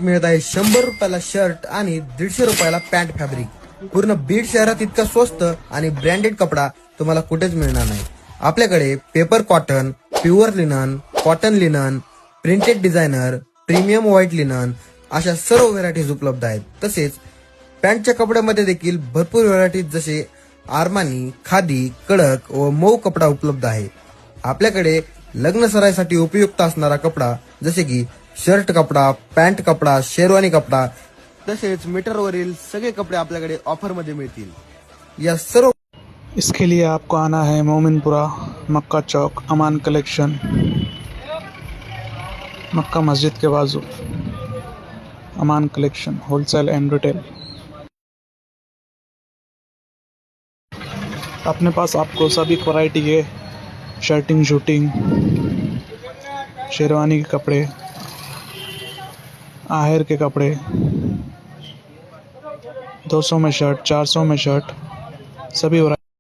मिळत आहे 100 रुपयाला शर्ट आणि 150 रुपयाला पॅन्ट फॅब्रिक. पूर्ण बीड शहरात इतका स्वस्त आणि ब्रँडेड कपडा तुम्हाला कुठेच मिळणार नाही. आपल्याकडे paper cotton, pure linen, cotton linen, printed designer, premium white linen अशा सर्व व्हरायटीज उपलब्ध आहेत. तसेच पॅन्टच्या कपड्यामध्ये देखील भरपूर व्हरायटीज जसे आर्मानी, खादी, कडक व मऊ कपडा उपलब्ध आहे. आपल्याकडे लग्न सराईसाठी उपयुक्त असणारा कपडा जसे की शर्ट कपडा, पॅन्ट कपडा, शेरवानी कपडा तसेच मीटरवरील सगळे कपडे आपल्याकडे ऑफर मध्ये मिळतील. या सर्व इसके लिए आपको आना है मोमिनपुरा, मक्का चौक, अमान कलेक्शन, मक्का मस्जिद के बाजू, अमान कलेक्शन होलसेल एंड रिटेल. अपने पास आपको सभी वैरायटी के शर्टिंग, शूटिंग, शेरवानी के कपड़े, आहेर के कपड़े, 200 में शर्ट, 400 में शर्ट, सभी